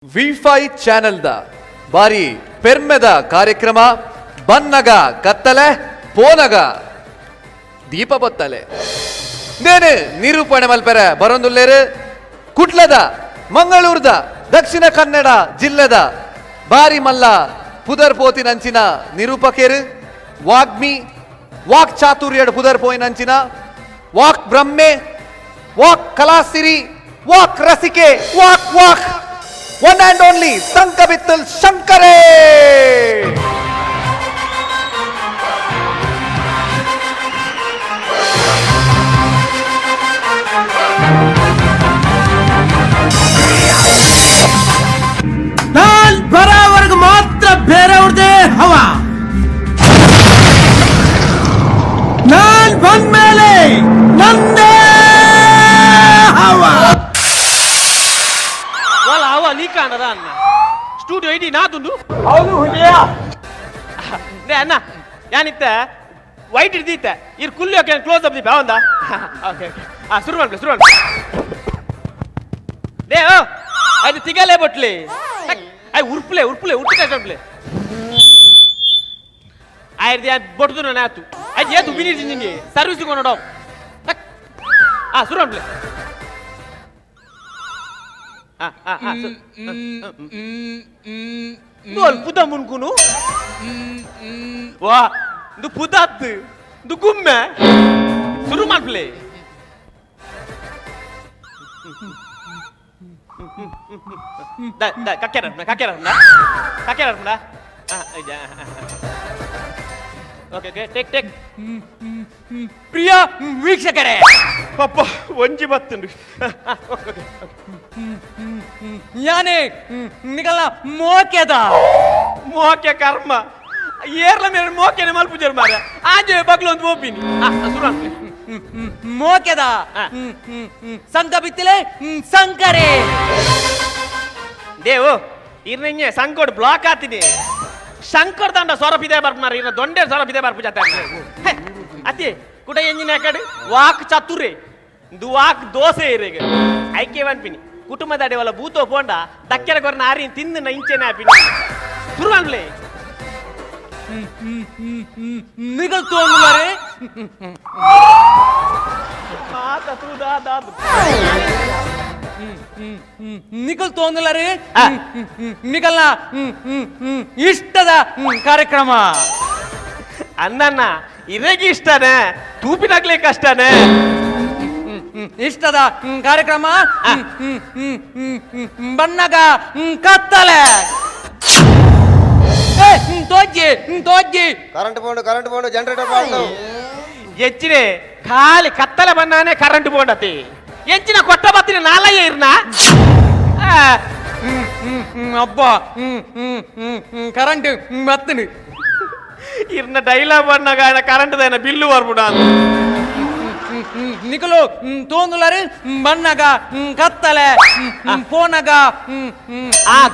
ವಿ5 ಚಾನೆಲ್ದ ಬಾರಿ ಪೆರ್ಮೆದ ಕಾರ್ಯಕ್ರಮ ಬನ್ನಗ ಕತ್ತಲೆ ಪೋನಗ ದೀಪ ಬತ್ತಲೆ ನೇನು ನಿರೂಪಣೆ ಮಲ್ಪೆರೆ ಬರೊಂದುಲ್ಲೇರು ಕುಟ್ಲದ ಮಂಗಳೂರದ ದಕ್ಷಿಣ ಕನ್ನಡ ಜಿಲ್ಲೆದ ಬಾರಿ ಮಲ್ಲ ಪುದರ್ ಪೋತಿನಂಚಿನ ನಿರೂಪಕೇರು ವಾಗ್ಮಿ ವಾಕ್ ಚಾತುರ್ಯಡ್ ಪುದರ್ ಪೋಯಿನಂಚಿನ ವಾಕ್ ಬ್ರಹ್ಮೆ ವಾಕ್ ಕಲಾಸಿರಿ ವಾಕ್ ರಸಿಕೆ ವಾಕ್ ವಾಕ್ one and only Sankabittal Shankare. ನಾನ್ ಬರೋವರೆಗೂ ಮಾತ್ರ ಬೇರೆಯವ್ರದೇ ಹವ. ನಾನ್ ಬಂದ್ಮೇಲೆ ನಂದೇ ಹವ. ನೀ ಕಾಣದ ಅನ್ನ ಸ್ಟುಡಿಯೋ ಇಡೀ ನಾದುಂಡು ಹೌದು ಹುಲಿಯ ನೇ ಅನ್ನ ಯಾನಿತ್ತ ವೈಟ್ ಹಿಡ್ದೀತ ಇರ್ ಕುಲ್ಲಿ ಓಕೆ ಕ್ಲೋಸ್ ಅಪ್ ದೀಪ ಅವಂದ ಓಕೆ ಓಕೆ ಶುರು ಮಾಡ್ಬಿಡಿ ದೇ ಓ ಅದು ತಿಗಲೇ ಬಟ್ಲಿ ಐ ಉರ್ಪ್ಲೆ ಉರ್ಟಿಕೆ ಆಯ್ತು ಬಡ್ದು ನಾನು ಆಯ್ತು ಅದು ಏತು ಬಿನಿರ್ಜಿ ನಿಂಗೆ ಸರ್ವಿಸ್ ಕೊನೋಡ ಶುರು ಮಾಡ್ಬಿಡಿ ಪುದ ಮುನ್ಕುನು ವಾ ದು ಪುದಾತ್ ದು ಗುಮ್ಮೆ ಶುರು ಮಾಡ್ಬಿಲೆ ಕಕ್ಕೆರ ಓಕೆ ಟೇಕ್ ಪ್ರಿಯ ವೀಕ್ಷಕರೇ ಪಪ್ಪ ಒಂಜಿ ಬತ್ತುಂಡು ಯಾನೇ ನಿಗಲ್ಲ ಮೋಕೆ ಕರ್ಮ ಏರ್ಲ ಮೇಲೆ ಮೋಕೆನೆ ಮಲ್ಪುಜರ್ ಮಾರ ಆಜೆ ಬಗ್ಲು ಒಂದು ಓಪಿನಿ ಮೋಕೆದ ಸಂಕ ಬಿತ್ತಿಲೆ ಸಂಕರೆ ದೇವು ಇರ್ನಿಂಗೆ ಸಂಕೋಡ್ ಬ್ಲಾಕ್ ಆತೀನಿ ಶಂಕರ್ ದಂಡ ಸೊರಪಿದೆ ಬರ್ಮಾರ ಇನ್ನ ದೊಂಡೆ ಸೊರಪಿದೆ ಬರ್ಪು ಜಾತ ಅತಿ ಕುಟ ಎಂಜಿನ ಕಡೆ ವಾಕ್ ಚತುರೆ ವಾಕ್ ದೋಸೆ ಇರೇಗ ಐಕೆ ಅನ್ಪಿನಿ ಕುಟುಂಬದ ಅಡೆವಲ್ಲ ಭೂತೋ ಪೋಂಡ ದಕ್ಕೆರ ಕೊರನ ಆರಿ ತಿಂದು ಇಂಚೆನೆ ಆಪಿನಿ ಶುರು ಮಾಡ್ಲೆ ನಿಗಲ್ ತೋಂದುಲಾರೆ ನಿಖಲ್ ತೋಂದಿಲ್ಲರಿ ನಿಖಲ್ನ ಇಷ್ಟದ ಕಾರ್ಯಕ್ರಮ ಅಂದನ್ನ ಇರೇಗಿ ಇಷ್ಟನೇ ತೂಪಿನಾಗ್ಲಿ ಕಷ್ಟನೇ ಇಷ್ಟದ ಕಾರ್ಯಕ್ರಮ ಬಣ್ಣಗ ಕತ್ತಲೆ ತೋಜ್ಜಿ ಕರೆಂಟ್ ಬೋಂಡು ಜನರೇಟರ್ ಬಾಂಡು ಹೆಚ್ಚಿನೆ ಖಾಲಿ ಕತ್ತಲೆ ಬಣ್ಣನೇ ಕರೆಂಟ್ ಬೋಂಡತಿ ಎಂಚಿನ ಕೊಟ್ಟ ಬತ್ತಿನ ನಾಲಯ್ಯ ಇರ್ನ ಅಬ್ಬ ಕರೆಂಟ್ ಬತ್ತಿನಿ ಇರ್ನ ಡೈಲಾಗ್ ಬಣ್ಣಗ ಕರೆಂಟ್ ದೈನ ಬಿಲ್ಲು ಬರ್ಬಿಡ ನಿಕಲು ತೋಂದುಲರಿ ಬಣ್ಣಗ ಕತ್ತಲೆ ಪೋನಗ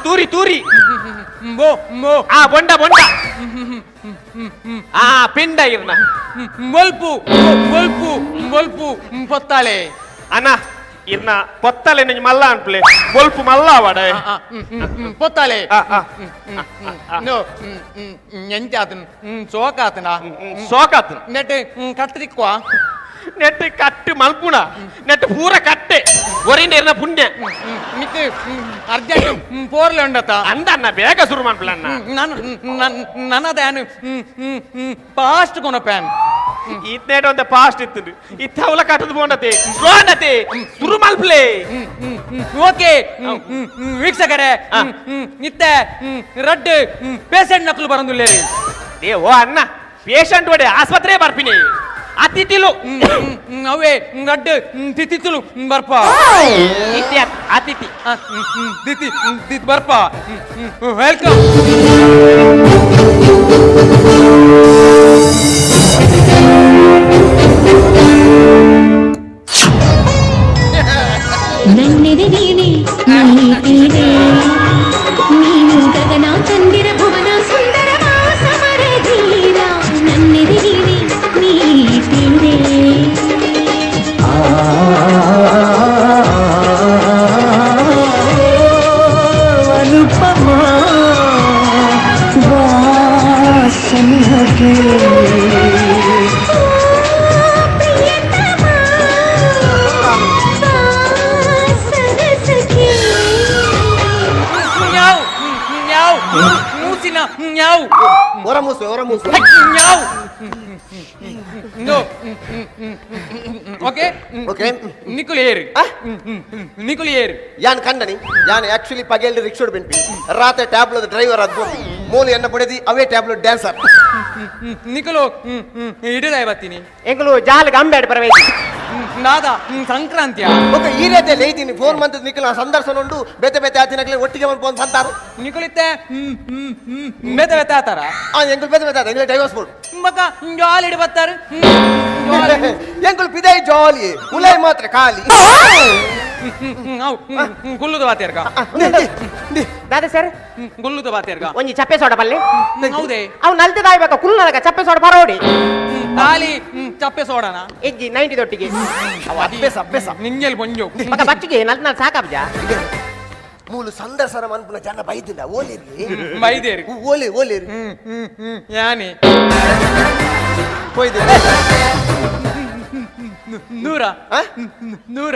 ತೂರಿ ಬೋ ಬೊಂಡ ಪಿಂಡ ಇರ್ನ ಬೊಲ್ಪು ಪೊತ್ತಾಳೆ ಅಣ್ಣ ಇರ್ನ ಪೊತ್ತಲೆ ನಿಂಗೆ ಮಲ್ಲ ಅನ್ಪ್ಲೆ ಬೊಲ್ಪು ಮಲ್ಲ ಅವಡ ಪೊತ್ತಾಳೆ ಎಂಚಾತನ್ ಸೋಕಾತನ್ ನೆಟ್ ಕಟ್ಟಿಕ್ವಾ ನೆಟ್ ಕಟ್ಟು ಮಲ್ಪುಣ ನೆಟ್ ಪೂರ ಕಟ್ಟೆ ಒರಿಂದ ಇರ್ನ ಪುಣ್ಯ ನಿಕ್ ಅರ್ಜೆಂಟ್ ಪೋರ್ಲೆ ಉಂಡತ ಅಂದನ್ನ ಬೇಗ ಶುರು ಮಾಡ್ಬಿಡ ನನ್ನದೇನು ಫಾಸ್ಟ್ ಕೊನ ಪ್ಯಾನ್ ಇತ್ನೇಟ್ ಒಂದು ಫಾಸ್ಟ್ ಇತ್ತು ಇತ್ತವಲ ಕಟ್ಟದು ಬೋಂಡತೆ ಸ್ಲೋನತೆ ಶುರು ಮಾಡ್ಬಿಲೆ ಓಕೆ ವೀಕ್ಷಕರೇ ಇತ್ತೆ ರಡ್ ಪೇಷಂಟ್ ನಕಲು ಬರಂದುಲ್ಲೇರಿ ಏ ಓ ಅಣ್ಣ ಪೇಷಂಟ್ ಒಡೆ ಆಸ್ಪತ್ರೆ ಬರ್ಪಿನಿ ಅತಿಥಿಲು ಅವೇ ಗಡ್ಡ ತಿಥಿಲು ಬರ್ಪ ಅತಿಥಿ ತಿಥಿ ಬರ್ಪ ವೆಲ್ಕಮ್ ನನ್ನೆದೆ ನೀನೆ ನೀತಿದೆ ನೀನು ಗಗನ ಚಂದಿರ ಭುವನ ಸುಂದರ ಸಮರ ಧೀರ ನನ್ನೆದೆ ನೀನೆ ನೀತಿದೆ ಸನಗೆ ಮೂಸಿನ ನ್ಯಾವ್ ಹೊರ ಮೂಸು ನ್ಯಾವ್ ಓಕೆ ಓಕೆ ನಿಕುಲೇರ್ ನಿಕುಲೇರ್ ಯಾನ್ ಕಂಡನಿ ಯಾನ್ ಆಕ್ಚುಲಿ ಪಗೆಲ್ಡಿ ರಿಕ್ಷೋಡ್ ಬೆನ್ಪಿ ರಾತ್ರಿ ಟ್ಯಾಬ್ಲೋ ಡ್ರೈವರ್ ಅದ್ಬೋದು ಮೂಲ ಎನ್ನ ಪಡೆದಿ ಅವೇ ಟ್ಯಾಬ್ಲೋ ಡ್ಯಾನ್ಸರ್ ನಿಕುಲು ಹಿಡಿದಾಯ ಬರ್ತೀನಿ ಎಂಕಲು ಜಾಲಿಗೆ ಅಂಬೇಡ್ ಪರವೇದಿ ನಾದ ಸಂಕ್ರಾಂತಿಯ ಓಕೆ ಈ ರೀತಿಯಲ್ಲಿ ಐತೀನಿ ಫೋನ್ ಮಂತ್ ನಿಖಿಲ್ ಸಂದರ್ಶನ ಉಂಟು ಬೇತೆ ಬೇತೆ ಆತಿನಕ್ಲೆ ಒಟ್ಟಿಗೆ ಫೋನ್ ಸಂತಾರು ನಿಕುಲಿತ್ತೆ ಬೇತ ಬೇತ ಆತಾರ ಎಂಕಲ್ ಬೇತೆ ಬೇತೆ ಎಂಗ್ಲೆ ಡೈವರ್ಸ್ ಬೋರ್ಡ್ ಮಗ ಜಾಲಿಡಿ ಬರ್ತಾರೆ ಎಂಕಲ್ ಪಿದೈ ಜಾಲಿ ಉಲೈ ಮಾತ್ರ ಖಾಲಿ ಗುಲ್ಲುದ ಬಾತಿಯರ್ಗ ದಾದ ಸರ್ ಗುಲ್ಲುದ ಬಾತಿಯರ್ಗ ಒಂಜಿ ಚಪ್ಪೆ ಸೋಡ ಬಲ್ಲಿ ಹೌದೇ ಅವು ನಲ್ತೆ ದಾಯ್ಬೇಕ ಕುಲ್ಲನಕ ಚಪ್ಪೆ ಸೋಡ ಬರೋಡಿ ಖಾಲಿ ಚಪ್ಪೆ ಸೋಡನ ಎಜ್ಜಿ 90 ದೊಟ್ಟಿಗೆ ಅಭ್ಯಾಸ ನಿಂಗೆಲ್ ಬಂಜು ಮಗ ಬಚ್ಚಿಗೆ ನಲ್ತ ಸಾಕಾಬ್ಜ ಮೂಲು ಸಂದರ್ಶನ ಮನ್ಪುನ ಜನ ಬೈದಿಲ್ಲ ಓಲೇರಿ ಬೈದೇರಿ ಓಲೇರಿ ಯಾನಿ ಹೋಯ್ದೆ ನೂರ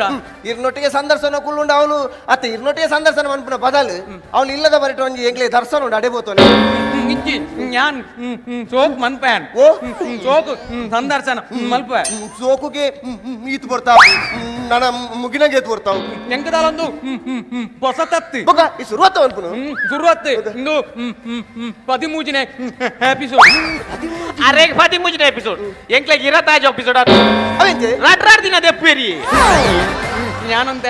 ಇರ್ನೊಟ್ಟಿಗೆ ಸಂದರ್ಶನ ಕುಳ್ಳುಂಡ ಅವನು ಅತ್ತ ಇರ್ನೊಟ್ಟಿಗೆ ಸಂದರ್ಶನ ಮನ್ಪುನ ಬದಲು ಅವನು ಇಲ್ಲದ ಬರಿಟ ಒಂಜಿ ಎಂಗ್ಲೆ ದರ್ಶನ ಉಂಡು ಅಡೆಬೋತೋನೆ ಇಂಚಿ ഞാൻ ಸೋಕ್ ಮನ್ಪ್ಯಾನ್ ಓ ಸೋಕ್ ಸಂದರ್ಶನ ಮಲ್ಪ ಸೋಕುಗೆ ಈತ್ ಬರ್ತಾವ ನನ್ನ ಮುಗಿನಗೆ ಎತ್ ಬರ್ತಾವ ಎಂಕದಾಲೊಂದು ಹೊಸ ತತ್ತಿ ಬೊಕ ಈ ಶುರುವಾತ ಅನ್ಪುನು ಶುರುವತ್ತೆ ಇಂದು 13ನೇ ಎಪಿಸೋಡ್ ಅರೆ 13ನೇ ಎಪಿಸೋಡ್ ಎಂಕ್ಲೆ 25 ಎಪಿಸೋಡ್ ಅವೆಂತೆ ರಾಟ್ ದಿನ ದೆಪ್ಪೇರಿ ഞാനಂತ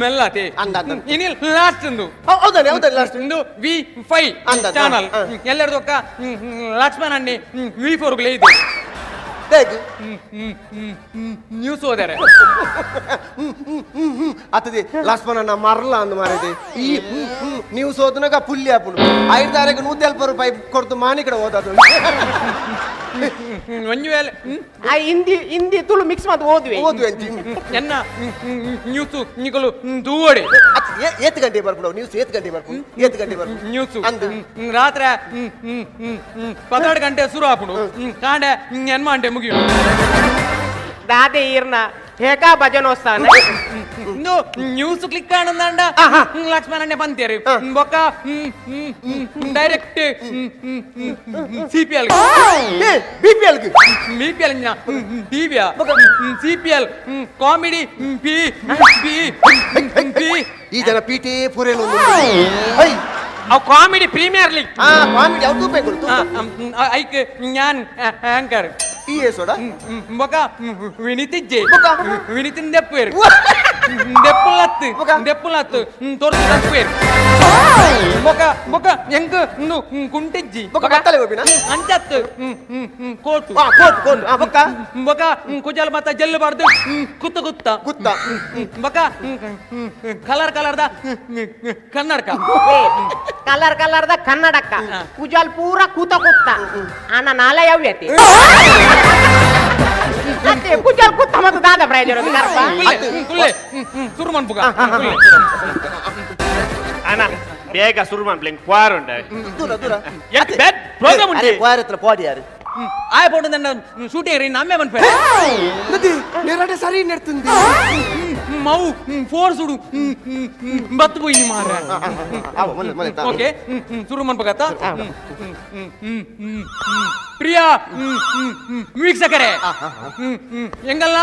ಮೆಲ್ಲತೆ ಅಂದ ಇನಿಲ್ ಲಾಸ್ಟ್ ಇಂದು ಹೌದಾ ಲಾಸ್ಟ್ ಇಂದು V5 ಅಂದ ಚಾನಲ್ ಎಲ್ಲರದೊಕ್ಕ ಲಕ್ಷ್ಮಣ ಅಣ್ಣಿ V4 ಗಳೇ ಇದೆ ಹೇಗೆ ನ್ಯೂಸ್ ಓದಾರೆ ಅತದೆ ಲಕ್ಷ್ಮಣನ ಮರಲ ಅಂದ್ ಮಾರದೆ ಈ ನೀವು ಸೋದನಾಗ ಪುಲ್ಲಿ ಆಪುಡು 5,140 ರೂಪಾಯಿ ಕೊಡ್ತು ಮಾನಿ ಕಡೆ ಓದದು ಒಂದು ವೇಳೆ ಆ ಹಿಂದಿ ತುಳು ಮಿಕ್ಸ್ ಮಾಡಿ ಓದ್ವಿ ಅಂಚಿ ಎನ್ನ ನ್ಯೂಸು ನಿಗಳು ದೂವಡೆ ಏತ್ ಗಂಟೆ ಬರ್ಬಿಡು ನ್ಯೂಸ್ ಏತ್ ಗಂಟೆ ಬರ್ಬಿಡು ನ್ಯೂಸು ಅಂದು ರಾತ್ರಿ 12 ಗಂಟೆ ಶುರು ಆಪುಡು ಕಾಂಡೆ ಎನ್ಮ ಗಂಟೆ ಮುಗಿಯು ದಾದೆ ಈರ್ನ ಹೇಕಾ ಭಜನ್ ವಸ್ತಾನ ಇಂದು ನ್ಯೂಸ್ ಕ್ಲಿಕ್ ಆನಂದಂಡ ಲಕ್ಷ್ಮಣನ್ನೇ ಬಂತೇರಿ ಬೊಕ್ಕ ಡೈರೆಕ್ಟ್ ಸಿಪಿಎಲ್ ಬಿಪಿಎಲ್ ಬಿಪಿಎಲ್ ಟಿವಿಯ ಸಿಪಿಎಲ್ ಕಾಮಿಡಿ ಪಿ ಈ ಜನ ಪಿಟಿ ಪುರೇನು ಅವ್ ಕಾಮಿಡಿ ಪ್ರೀಮಿಯರ್ ಲೀಗ್ ಕಾಮಿಡಿ ಯಾವ ತೂಪೆ ಕೊಡ್ತು ಐಕ್ ಜ್ಞಾನ್ ಆಂಕರ್ ಈ ಸೋಡ ಬೊಕ ವಿನಿತಿಜ್ಜೆ ಬೊಕ ವಿನಿತಿನ್ ದೆಪ್ಪೇರ್ ದೆಪ್ಪುಲತ್ತು ತೋರ್ಸಿ ದೆಪ್ಪೇರ್ ಬೊಕ ಎಂಕ ಕುಂಟಿಜ್ಜಿ ಬೊಕ ಕತ್ತಲೆ ಹೋಗಿನ ಅಂಚತ್ತು ಕೋಟು ಕೋಟ್ ಬೊಕ ಕುಜಲ್ ಮತ್ತ ಜಲ್ಲು ಬಾರ್ದು ಕುತ್ತ ಬೊಕ ಕಲರ್ದ ಕನ್ನಡಕ ಕಲರ್ದ ಕನ್ನಡಕ್ಕ ಕುಜಾಲ್ ಪೂರ ಕೂತ ಅಣ್ಣ ನಾಲ ಯಾವ್ಯತಿ ಕುಜಾಲ್ ಕೂತ ಮತ್ತು ದಾದ ಪ್ರಯೋಜನ ಶುರು ಮಾಡ್ಬುಗ ಅಣ್ಣ ಬೇಗ ಶುರು ಮಾಡ್ಲಿಂಗ್ ಕ್ವಾರ್ ಉಂಟ ದೂರ ಪ್ರೋಗ್ರಾಮ್ ಉಂಟು ಕ್ವಾರ್ ಹತ್ರ ಪಾಡಿ ಯಾರು ಆಯ್ ಪೋಟು ನನ್ನ ಶೂಟಿಂಗ್ ರೀ ನಮ್ಮೆ ಬಂದ್ಪೇ ನದಿ ನೆರಡೆ ಸರಿ ನೆಡ್ತುಂದಿ ಮೌ ಫೋರ್ಸ್ ಉಡು ಬತ್ತು போய் ಮಾರ ಓಕೆ ಶುರು ಮಾಡ್ಬೇಕತ್ತ ಪ್ರಿಯಾ ವೀಕ್ಷಕರೇ ಎಂಗಲ್ಲ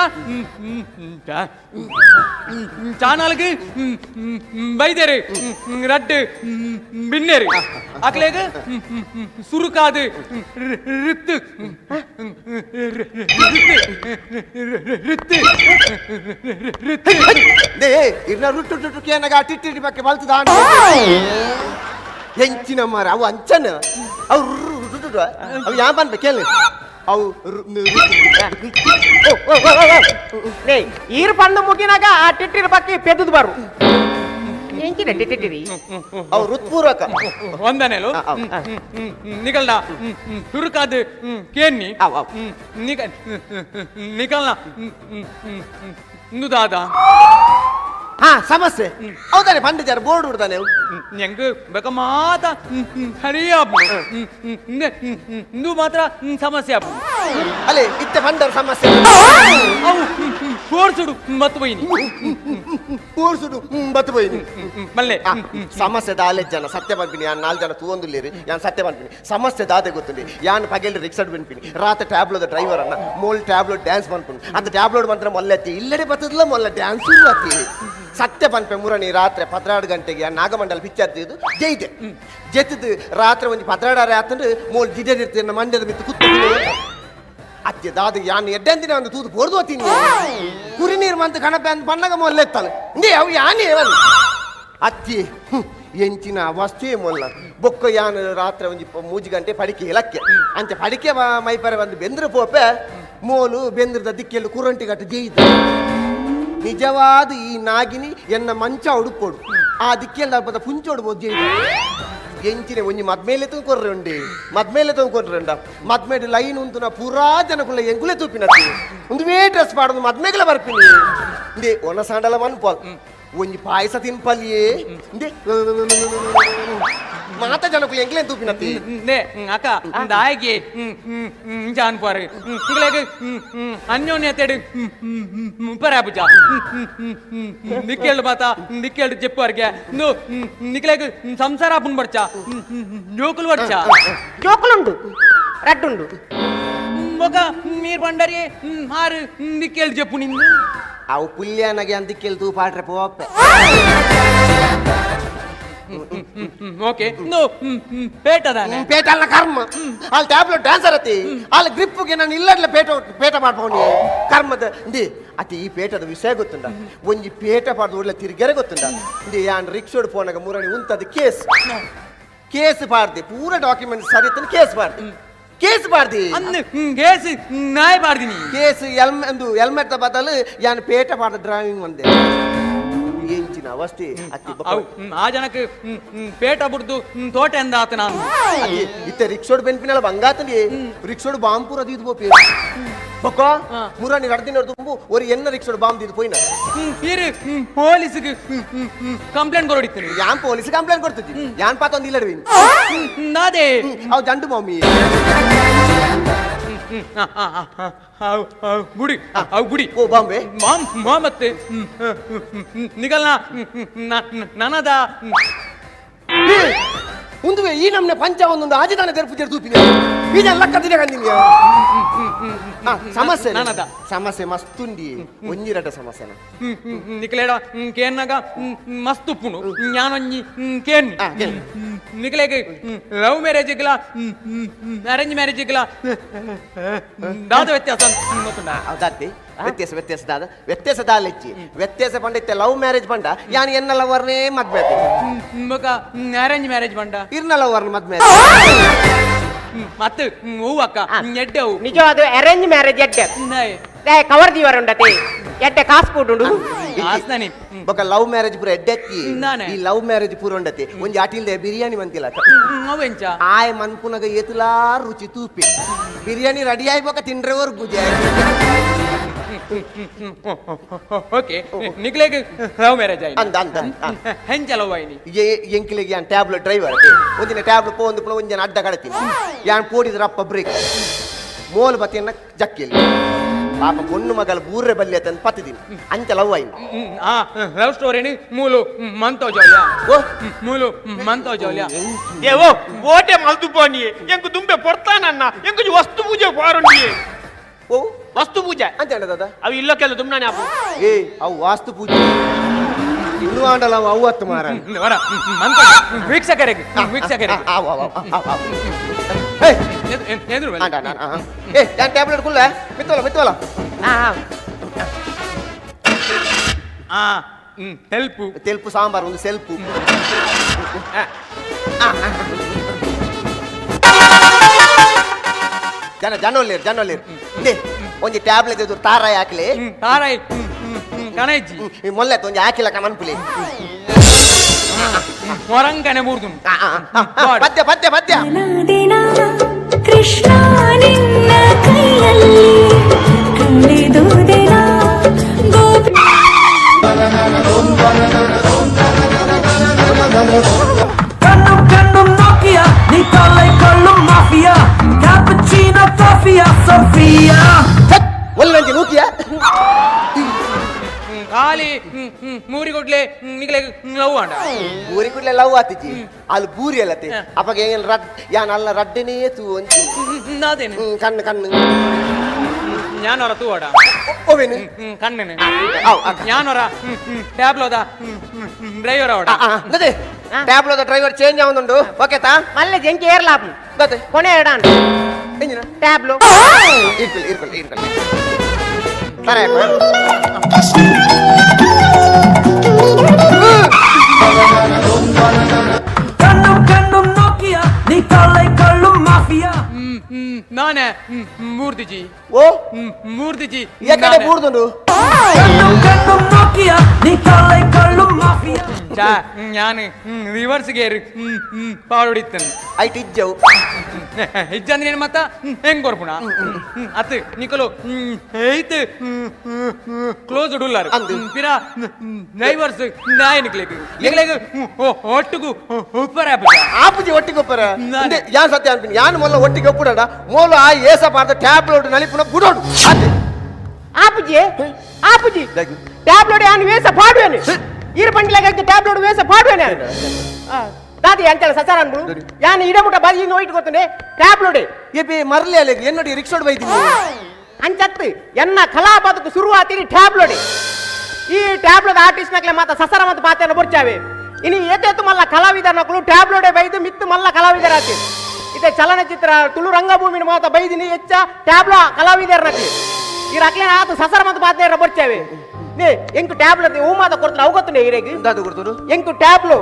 ಚಾನಲ್ಗೆ ಬೈದೇರಿ ರಡ್ಡು ಬಿನ್ನೇರಿ ಅಕ್ಲೇಗ ಸುರುಕಾದು ರಿತ್ತು ಇರ್ನ ರುಟ್ಟು ಕೇನಗ ಟಿಟ್ಟಿ ಬಗ್ಗೆ ಬಲ್ತು ದಾಂಡ ಹೆಂಚಿನ ಮಾರ ಅವು ಅಂಚನ ಅವು ಯಾ ಬಂದ್ಬೆ ಕೇಳಿ ಅವು ಈರ್ ಪಂಡು ಮುಗಿನಾಗ ಆ ಟಿಟ್ಟಿರ ಬಗ್ಗೆ ಪೆದ್ದು ಬರು ಎಂಚಿನ ಟಿಟ್ಟಿರಿ ಅವು ಋತ್ಪೂರ್ವಕ ಒಂದನೇಲು ನಿಕಲ್ನ ಸುರುಕಾದು ಕೇನ್ನಿ ನಿಕಲ್ನ ಇಂದು ದಾದ ಹಾ ಸಮಸ್ಯೆ ಹೌದಾನೆ ಪಂಡಿತಾರ ಬೋರ್ಡ್ ಬಿಡ್ತಾನೆ ഞങ്ങക്ക് ഇതൊക്കെ മാത്ര ഹരിയാപ്പു ഇത് മാത്ര സമസ്യ ಅಲೆ ಇತ್ತೆ ಬಂದರ ಸಮಸ್ಯೆ ಕೋರ್ಸುಡು ಮತ್ತು ಬೈನಿ ಕೂರ್ಸುಡು ಬತ್ತು ಬೈನಿ ಮಲ್ಲೆ ಸಮಸ್ಯೆ ದಾಲೆ ಜನ ಸತ್ಯ ಬಂದ್ಬಿನಿ ಯಾನ್ 4 ಜನ ತೂವೊಂದುಲ್ಲೇರಿ ಯಾನ್ ಸತ್ಯ ಬಂದ್ಬಿನಿ ಸಮಸ್ಯೆ ದಾದೆ ಗೊತ್ತುಂಡಿ ಯಾನ್ ಪಗೆಲ್ ರಿಕ್ಷಡ್ ಬಂದ್ಬಿನಿ ರಾತ ಟ್ಯಾಬ್ಲೋದ ಡ್ರೈವರ್ ಅನ್ನ ಮೋಲ್ ಟ್ಯಾಬ್ಲೋ ಡ್ಯಾನ್ಸ್ ಬಂದ್ಬಿನಿ ಅಂತ ಟ್ಯಾಬ್ಲೋಡ್ ಬಂದ್ರೆ ಮೊಲ್ಲೆತ್ತಿ ಇಲ್ಲಡೆ ಬತ್ತದಲ್ಲ ಮೊಲ್ಲ ಡ್ಯಾನ್ಸ್ ಅತ್ತಿ ಸತ್ಯ ಪನ್ಪೆ ಮುರಣಿ ರಾತ್ರಿ 12 ಗಂಟೆಗೆ ನಾಗಮಂಡಲ ಪಿಕ್ಚರ್ ಇದು ಜೈದೆ ಜೆತ್ತಿದ್ದು ರಾತ್ರಿ ಒಂದು 12 ಆತಂದ್ರೆ ಮೋಲ್ ಜಿಡ್ಡಿರ್ತೀನಿ ಮಂಡ್ಯದ ಮಿತ್ತು ಕುತ್ತು ಅತ್ತೆ ದಾದ ಯಾನ್ ಎಡ್ಡಂದಿನ ಒಂದು ತೂದು ಪೊರ್ದು ಹೋತೀನಿ ಕುರಿ ನೀರು ಮಂತ ಕಣಪೆ ಅಂತ ಬಣ್ಣಗ ಮೊಲ್ಲೆತ್ತಲ್ಲ ಇಂದೇ ಅವು ಯಾನೇ ಅತ್ತಿ ಎಂಚಿನ ವಸ್ತೇ ಮೊಲ್ಲ ಬೊಕ್ಕ ಯಾನ್ ರಾತ್ರಿ ಒಂದು 3 ಗಂಟೆ ಪಡಿಕೆ ಇಲಕ್ಕೆ ಅಂಚ ಪಡಿಕೆ ಮೈಪರೆ ಒಂದು ಬೆಂದ್ರ ಪೋಪೆ ಮೋಲು ಬೆಂದ್ರದ ದಿಕ್ಕೆಲ್ಲ ಕುರಂಟಿ ಗಟ್ಟು ಜೈದ ನಿಜವಾದ ಈ ನಾಗಿನಿ ಎನ್ನ ಮಂಚ ಉಡುಪೋಡು ಆ ದಿಕ್ಕೆಲ್ಲ ಪದ ಪುಂಚ ಉಡ್ಬೋದು ಜೈದ ಎಂಚಿನ ಒಂಜಿ ಮದ್ಮೇಲೆ ತಂದ್ಕೊರ್ರೆ ಉಂಡಿ ಮದ್ಮೇಲೆ ತಂದ್ಕೊರ್ರೆ ಉಂಡ ಮದ್ಮೇಲೆ ಲೈನ್ ಉಂಟು ಪೂರಾ ಜನಕ್ಕುಲ್ಲ ಎಂಗುಲೆ ತೂಪಿನತ್ತಿ ಒಂದುವೇ ಡ್ರೆಸ್ ಪಾಡೋದು ಮದ್ಮೇಗಲ ಬರ್ಪಿನಿ ಇಂದೇ ಒಣ ಸಾಂಡಲ ಮನ್ಪಾಲ್ ಒಂಜಿ ಪಾಯಸ ತಿನ್ಪಲ್ಲಿಯೇ ಇಂದೇ ಮಾತ ಜನಕ್ಕುಲ್ಲ ಎಂಗ್ಲೆ ತೂಪಿನತ್ತಿ ನೇ ಅಕ್ಕ ದಾಯಿಗೆ ಜಾನ್ ಪಾರೆ ಇಗ್ಲೆಗ್ ಅನ್ಯೋನ್ಯತೆಡು ಪರಾಪುಜ ನಿಕ್ಕೇಳು ಮಾತ ನಿಕ್ಕೇಳು ಜೆಪ್ಪರ್ಗೆ ನಿಕ್ಲೆಗ್ ಸಂಸಾರ ಪುನ್ ಬರ್ಚ ಜೋಕುಲು ಬರ್ಚ ಜೋಕುಲುಂಡು ರಡ್ಡುಂಡು ఒక మీరు పండరి ఆరు దిక్కేళ్ళు చెప్పు నిందు ಅವು ಪುಲ್ಯನಗೆ ಅಂದಿಕ್ಕೆಲ್ ತೂ ಪಾಟ್ರೆ ಪೋಪೆ ఓకే నువ్వు పేటదానే ಪೇಟಲ್ಲ ಕರ್ಮ ಅಲ್ಲಿ ಟ್ಯಾಬ್ಲೆಟ್ ಡ್ಯಾನ್ಸರ್ ಅತಿ ಅಲ್ಲಿ ಗ್ರಿಪ್ಗೆ ನಾನು ಇಲ್ಲಡ್ಲೆ ಪೇಟ ಮಾಡ್ಬೋನಿ ಕರ್ಮದ ಇಂದಿ ಅತಿ ಈ ಪೇಟದ ವಿಷಯ ಗೊತ್ತುಂಡ ಒಂಜಿ ಪೇಟ ಪಾಡ್ದು ಒಳ್ಳೆ ತಿರುಗೆರೆ ಗೊತ್ತುಂಡ ಇಂದಿ ಯಾನ್ ರಿಕ್ಷೋಡ್ ಫೋನಾಗ ಮುರಣಿ ಉಂತದ ಕೇಸ್ ಪಾಡ್ದೆ ಪೂರ ಡಾಕ್ಯುಮೆಂಟ್ ಸರಿ ಕೇಸ್ ಪಾಡ್ದೆ ಕೇಸ್ ಪಾಡ್ದಿ ಅಂದು ಕೇಸ್ ನಾಯಿ ಪಾಡ್ದಿನಿ ಕೇಸ್ ಹೆಲ್ಮೆಟ್ ಬದಲು ಯಾನ್ ಪೇಟ ಪಾಡ್ದ ಡ್ರೈವಿಂಗ್ ಒಂದೇ ಎಂಚಿನ ಅವಸ್ಥೆ ಅತ್ತಿ ಆ ಜನಕ್ಕೆ ಪೇಟ ಬಿಡ್ದು ತೋಟ ಎಂದ ಆತ ನಾನು ಇತ್ತೆ ರಿಕ್ಷೋಡ್ ಬೆನ್ಪಿನಲ್ಲ ಬಂಗಾತನಿ ರಿಕ್ಷೋಡ್ ಬಾಂಪೂರ ದೀದು ಬೋಪಿ ಬೊಕ್ಕ ಮುರಾನಿ ನಡ್ದಿನ ತುಂಬು ಒರಿ ಎನ್ನ ರಿಕ್ಷೋಡ್ ಬಾಂಬ್ ದೀದು ಪೋಯಿನ ಇರು ಪೊಲೀಸ್ಗೆ ಕಂಪ್ಲೇಂಟ್ ಕೊರಡಿತೀನಿ ಯಾನ್ ಪೊಲೀಸ್ ಕಂಪ್ಲೇಂಟ್ ಕೊಡ್ತಿದ್ದಿ ಯಾನ್ ಪಾತ ಒಂದು ಇಲ್ಲಡ್ವಿ ನಾದೇ ಅವು ಜಂಡು ಮಮ್ಮಿ ಗುಡಿ ಅವು ಗುಡಿ ಓ ಬಾಂಬೆ ಮತ್ತೆ ನಿಗಲ್ನ ನನದ ಒಂದುವೆ ಈ ನಮ್ನೆ ಪಂಚ ಒಂದೊಂದು ಆಜಿದಾನ ತೆರಪು ತೂಪಿನ ಇದೆಲ್ಲ ಕದಿನ ಕಂದಿನಿ ಸಮಸ್ಯೆ ನನದ ಸಮಸ್ಯೆ ಮಸ್ತುಂಡಿ ಒಂಜಿರಟ ಸಮಸ್ಯೆನ ನಿಕಲೇಡ ಕೇನ್ನಾಗ ಮಸ್ತ್ ಉಪ್ಪುನು ಜ್ಞಾನೊಂಜಿ ಕೇನ್ ನಿಕಲೇಗೆ ಲವ್ ಮ್ಯಾರೇಜ್ ಇಗ್ಲ ಅರೇಂಜ್ ಮ್ಯಾರೇಜ್ ಇಗ್ಲ ದಾದ ವ್ಯತ್ಯಾಸ ಹೌದಾತಿ ವ್ಯತ್ಯಾಸ ದಾಲೆಚ್ಚಿ ವ್ಯತ್ಯಾಸ ಪಂಡ ಲವ್ ಮ್ಯಾರೇಜ್ ಪಂಡ ಯಾನ್ ಎನ್ನ ಲವರ್ನೇ ಮದ್ವೆ ಅರೇಂಜ್ ಮ್ಯಾರೇಜ್ ಪಂಡ ಇರ್ನ ಲವರ್ನ ಮದ್ವೆ ಮತ್ತೆ ಹೂವು ಅಕ್ಕ ಎಡ್ಡೆವು ನಿಜವಾದ ಅರೇಂಜ್ ಮ್ಯಾರೇಜ್ ಎಡ್ಡೆ ಕವರ್ ದೀವರ ಉಂಡತಿ ಎಡ್ಡೆ ಕಾಸು ಕೊಡುಂಡು ಆಸ್ತಾನಿ ಬೊಕ ಲವ್ ಮ್ಯಾರೇಜ್ ಪೂರ ಎಡ್ಡೆತ್ತಿ ನಾನೆ ಈ ಲವ್ ಮ್ಯಾರೇಜ್ ಪೂರ ಉಂಡತಿ ಒಂಜಿ ಆಟಿಲ್ದೆ ಬಿರಿಯಾನಿ ಮಂತಿಲ್ಲ ಅವೆಂಚ ಆಯ್ ಮನ್ಪುನಗ ಏತುಲಾ ರುಚಿ ತೂಪಿ ಬಿರಿಯಾನಿ ರೆಡಿ ಆಯ್ಬೇಕ ತಿಂಡ್ರೆವರ್ಗು ಓಕೆ ನಿಕ್ಲೆಗ್ ಲವ್ ಮ್ಯಾರೇಜ್ ಆಯ್ತು ಅಂದ ಅಂದ ಹೆಂಚ ಲವ್ ಆಯ್ನಿ ಎಂಕಿಲೆಗೆ ಯಾನ್ ಟ್ಯಾಬ್ಲೆಟ್ ಡ್ರೈವರ್ ಒಂದಿನ ಟ್ಯಾಬ್ಲೆಟ್ ಪೋಂದು ಪುಣ ಒಂದಿನ ಅಡ್ಡ ಕಡತೀನಿ ಯಾನ್ ಪೋಡಿದ್ರಪ್ಪ ಬ್ರೇಕ್ ಮೋಲ್ ಬತ್ತಿಯನ್ನ ಜಕ್ಕಿಲಿ ಪಾಪ பொண்ணு ಮಗಳ ಬೂರ್ರೆ ಬಲ್ಲಿ ಅಂತ ಪತ್ತಿದ್ದೀನಿ ಅಂಚ ಲವ್ ಆಯ್ತು ಲವ್ ಸ್ಟೋರಿನಿ ಮೂಲು ಮಂತೋ ಜೋಲ್ಯ ಓ ಮೂಲು ಮಂತೋ ಜೋಲ್ಯ ಏವೋ ಓಟೆ ಮಲ್ದು ಪೋನಿ ಎಂಕು ದುಂಬೆ ಪೊರ್ತಾನನ್ನ ಎಂಕು ವಸ್ತು ಪೂಜೆ ಪಾರುಂಡಿ ಓ ವಸ್ತು ಪೂಜೆ ಅಂತ ಹೇಳದ ಅವು ಇಲ್ಲಕ್ಕೆಲ್ಲ ದುಮ್ನಾನೆ ಆಪು ಏ ಅವು ವಾಸ್ತು ಪೂಜೆ ಇನ್ನೂ ಆಂಡಲ್ಲ ಅವು ಅವತ್ತು ಮಾರ ವರ ಮಂತ ವೀಕ್ಷಕರಿಗೆ ಎದುರು ಏ ಯಾನ್ ಟ್ಯಾಬ್ಲೆಟ್ ಕುಲ್ಲ ಮಿತ್ತವಲ್ಲ ತೆಲ್ಪು ಸಾಂಬಾರು ಒಂದು ಸೆಲ್ಪು ಜನೊಲ್ಲೇರು ಒಂಜಿ ಟ್ಯಾಬ್ಲೆಟ್ ಎದುರು ತಾರಾಯಿ ಹಾಕ್ಲಿ ತಾರಾಯಿ ಕಣಜ್ಜಿ ಮೊಲ್ಲೆತ್ತು ಒಂಜಿ ಹಾಕಿಲ್ಲ ಕಮನ್ಪುಲಿ ಹೊರಂಗನೆ ಮೂರ್ದು ಪದ್ಯ ಕೃಷ್ಣ ನಿನ್ನ ಕೈಯಲ್ಲಿ ಕಳೆದುದೆನಾ ಗೋಪಿ ಮೂರಿ ಕೊಡ್ಲೆ ನಿಕ್ಲೆ ಲವ್ ಅಂಡ ಬೂರಿ ಕೂಡಲೇ ಲವ್ ಆತಿಜಿ ಅಲ್ಲಿ ಬೂರಿ ಅಲ್ಲತ್ತೆ ಅಪ್ಪಗೆ ಏನು ಯಾನ್ ಅಲ್ಲ ರಡ್ಡನೇ ತೂ ಒಂಚು ನಾದೇನು ಕಣ್ಣು ഞാനൊറ തൂവാടാ ಓವೇನು കണ്ണിന് ഔ ഞാനൊറ ಟ್ಯಾಬ್ಲೋದ ಡ್ರೈವರ್ ಅವಡ ಗದೆ ಟ್ಯಾಬ್ಲೋದ ಡ್ರೈವರ್ ಚೇಂಜ್ ಆവുന്നുണ്ട് ಓಕೆ ತಾ మళ్ళీ జంకి ఏర్లాపం ಗದೆ కొనే ఏడాను ಎಂಜಿನ ట్యాబ్లో ಇರ್ಕೊಳ್ಳಿ ಸರಿ കണ്ണും കണ്ണും നോക്കിയ നീ കള്ളை കള്ളും മാഫിയ ನಾನೇ ಮೂರ್ತಿಜಿ ಓ ಮೂರ್ತಿಜಿ ಯಾಕಡೆ ಬೂರ್ದುಂಡು കണ്ണും കണ്ണും നോക്കിയ നീ കള്ളை കള്ളും മാഫിയ ഞാന് റിവേഴ്സ് ഗിയർ പാടൊടിത്തൻ ಐಟ್ ಇಜ್ಜವು ಇಜ್ಜಂದ್ರೆ ಏನು ಮತ್ತ ಹೆಂಗ್ ಕೊರ್ಪುಣ ಅತ್ ನಿಕಲು ಏಯ್ತ್ ಕ್ಲೋಸ್ ಉಡುಲ್ಲಾರು ಅಂದು. ಪಿರ ಡ್ರೈವರ್ಸ್ ನಾಯ ನಿಕ್ಲೇಕು ಒಟ್ಟಿಗೂ ಉಪ್ಪರ ಆಪುಜಿ ಒಟ್ಟಿಗೆ ಒಪ್ಪರ ನಾನೇ. ಯಾನ್ ಸತ್ಯ ಅನ್ಪಿನಿ ಯಾನ್ ಮೊಲ್ಲ ಒಟ್ಟಿಗೆ ಒಪ್ಪುಡ ಮೋಲು ಆ ಏಸ ಪಾರ್ದ ಟ್ಯಾಬ್ಲೆಟ್ ನಲಿಪುನ ಬುಡೋಡು ಅದೇ ఆపుజీ ఆపుజీ టాబ్లెట్ అని వేస పాడువేని ఈర పండిలాగైతే టాబ్లెట్ వేస పాడువేని దాది అంతే సచార అన్బుడు యాన్ ఇడముట బాజీ నోయిట్ కొతుండే టాబ్లెట్ ಏಪಿ ಮರ್ಲಿ ಅಲ್ಲ ಎನ್ನಡಿ ರಿಕ್ಷೋಡ್ ಬೈತೀನಿ ಅಂಚತ್ತು ಎನ್ನ ಕಲಾ ಬದುಕು ಶುರುವಾತಿನಿ ಟಾಬ್ಲెట్ ಈ ಟಾಬ್ಲೆಟ್ ಆರ್ಟಿಸ್ಟ್ ನಕ್ಲೆ ಮಾತ ಸಸರ ಮತ ಪಾತೆನ ಬರ್ಚಾವೆ ಇನಿ ಏತೇತು ಮಲ್ಲ ಕಲಾವಿದರ ನಕಲು ಟಾಬ್ಲೆಟ್ ಬೈದು ಮಿತ್ತು ಮಲ್ಲ ಕಲಾವಿದರ ಆತಿ ಇದೆ ಚಲನಚಿತ್ರ ತುಳು ರಂಗಭೂಮಿನ ಮಾತ ಬೈದಿನಿ ಹೆಚ್ಚ ಟ್ಯಾಬ್ಲೋ ಕಲಾವಿದರ ನಕ್ಲಿ ಈ ರಕ್ಲೆ ಆತ ಸಸರ ಮತ ಪಾತೆನ ಬರ್ಚಾವೆ ನೇ ಎಂಕು ಟಾಬ್ಲೆಟ್ ಹೂ ಮಾತ ಕೊಡ್ತಾರೆ ಅವು ಗೊತ್ತುನೆ ಇರೆಗಿ ದಾದು ಕೊಡ್ತರು ಎಂಕು ಟ್ಯಾಬ್ಲೋ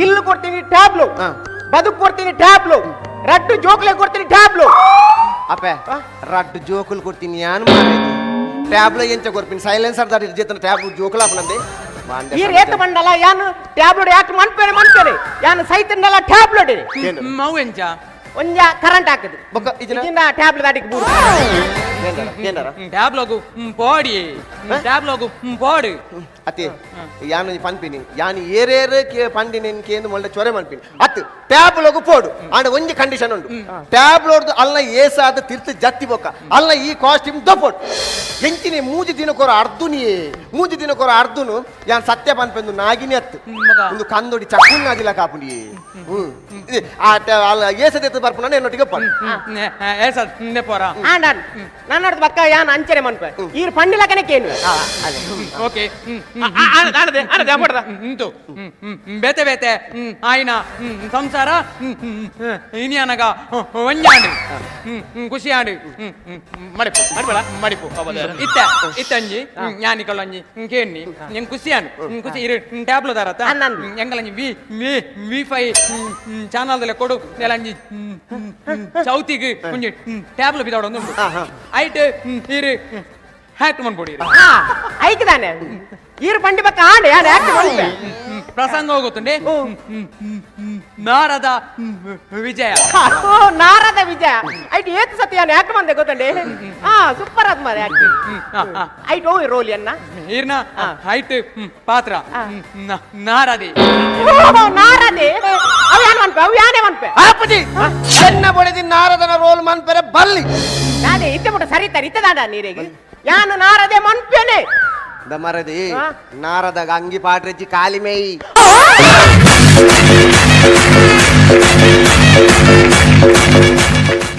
ಇಲ್ಲು ಕೊಡ್ತೀನಿ ಟ್ಯಾಬ್ಲೋ ಬದುಕು ಕೊಡ್ತೀನಿ ಟ್ಯಾಬ್ಲೋ ರಡ್ಡು ಜೋಕ್ಲೆ ಕೊಡ್ತೀನಿ ಟ್ಯಾಬ್ಲೋ ಅಪ್ಪೆ ರಡ್ಡು ಜೋಕುಲು ಕೊಡ್ತೀನಿ ಯಾನ್ ಮಾರೈತಿ ಟ್ಯಾಬ್ಲ ಎಂಚ ಕೊರ್ಪಿನಿ ಸೈಲೆನ್ಸರ್ ದಾಟಿ ಜೇತನ ಟ್ಯಾಬ್ ಜೋಕುಲ ಅಪ್ಪನಂದೆ ಈ ರೇತ ಬಂಡಲ ಯಾನು ಟ್ಯಾಬ್ಲೆಟ್ ಯಾಕೆ ಮನ್ಪೇನೆ ಯಾನು ಸೈತನ್ನೆಲ್ಲ ಟ್ಯಾಬ್ಲೆಟ್ ಮೌ ಎಂಚ ಒಂಜ ಕರೆಂಟ್ ಹಾಕದು ಬೊಕ್ಕ ಇಜಿನ ಇದನ್ನ ಟ್ಯಾಬ್ಲೆಟ್ ದಾಟಿಗೆ ಬೂರು ಏನಾರ ಟ್ಯಾಬ್ಲೋಗು ಪೋಡಿ ಟ್ಯಾಬ್ಲೋಗು ಪೋಡು ಅತಿ ಯಾನು ಪನ್ಪಿನಿ ಯಾನು ಏರೇರೆ ಪಂಡಿನೇನ್ ಕೇಂದು ಮೊಳ್ಳೆ ಚೊರೆ ಮನ್ಪಿನಿ ಅತ್ತು ಟ್ಯಾಬ್ಲೋಗು ಪೋಡು ಆಂಡ ಒಂಜಿ ಕಂಡೀಷನ್ ಉಂಡು ಟ್ಯಾಬ್ಲೋಡ್ದು ಅಲ್ಲ ಏಸಾದ ತಿರ್ತು ಜತ್ತಿ ಬೊಕ್ಕ ಅಲ್ಲ ಈ ಕಾಸ್ಟ್ಯೂಮ್ ದೊಪ್ಪೋಡು ಎಂಚಿನಿ ಮೂಜಿ ದಿನಕ್ಕೊರ ಅರ್ಧುನಿ ಮೂಜಿ ದಿನಕ್ಕೊರ ಅರ್ಧುನು ಯಾನ್ ಸತ್ಯ ಪನ್ಪೆಂದು ನಾಗಿನಿ ಅತ್ತು ಒಂದು ಕಂದೊಡಿ ಚಕ್ಕುನ್ ಆದಿಲ್ಲ ಕಾಪುಂಡಿ ಅಲ್ಲ ಏಸದ ಬರ್ಪುನ ಎನ್ನೊಟ್ಟಿಗೆ ಪೋರ ನನ್ನ ಬಕ್ಕ ಯಾನ್ ಅಂಚನೆ ಮನ್ಪೆ ಈ ಪಂಡಿಲಕನೆ ಕೇನು ಓಕೆ ಆನದೆ ಅಪಡದ ಇಂತು ಬೇತೆ ಬೇತೆ ಆಯ್ನ ಸಂಸಾರ ಇನಿಯನಗ ಒಂಜಾಂಡು ಖುಷಿಯಾಡು ಮಡಿಪು ಮಡಿಪು ಇತ್ತಂಜಿ ஞானிக்கொள்ளஞ்சி கேண்ணி என் குசியான் குசி இரு டேப்ல தரத்த எங்களஞ்சி வி5 ಚಾನಲ್ದಲ್ಲ ಕೊಡು ನೆಲಂಜಿ ಚೌತಿಗೆ ಒಂಜಿ ಟ್ಯಾಬ್ಲ ಬಿದಾಡ ಒಂದು ಐಟ್ ಇರು ಹ್ಯಾಕ್ಟ್ ಮಾಡ್ಕೊಡಿ ಐಕ್ದಾನೆ ಈರು ಪಂಡಿ ಬಕ್ಕ ಆಂಡೆ ಯಾನ್ ಆಕ್ಟ್ ಮಾಡ್ಬೆ ಪ್ರಸಂಗ ಹೋಗುತ್ತಂಡೆ ನಾರದ ವಿಜಯ ಓ ನಾರದ ವಿಜಯ ಐಟ್ ಏತ್ ಸತಿ ಯಾನ್ ಆಕ್ಟ್ ಮಂದೆ ಗೊತ್ತಂಡೆ ಸೂಪರ್ ಅದ್ ಮಾರೆ ಆಕ್ಟ್ ಐಟ್ ಓ ರೋಲ್ ಅನ್ನ ಈರ್ನ ಐಟ್ ಪಾತ್ರ ನಾರದೆ ನಾರದೆ ಅವ ಯಾನ್ ಮನ್ಪೆ ಅವ ಯಾನೇ ಮನ್ಪೆ ಆಪುಜಿ ಎನ್ನ ಬೊಡೆದಿ ನಾರದನ ರೋಲ್ ಮನ್ಪೆರೆ ಬಲ್ಲಿ ನಾನೇ ಇತ್ತೆ ಮುಟ ಸರಿತಾರೆ ಇತ್ತದಾಂಡ ನೀರಿಗೆ ಯಾನು ನಾರದೆ ಮನ್ಪೆನೆ ಮರದಿ ನಾರದಾಗ ಅಂಗಿ ಪಾಟ್ರೆಜ್ಜಿ ಕಾಲಿ ಮೇಯಿ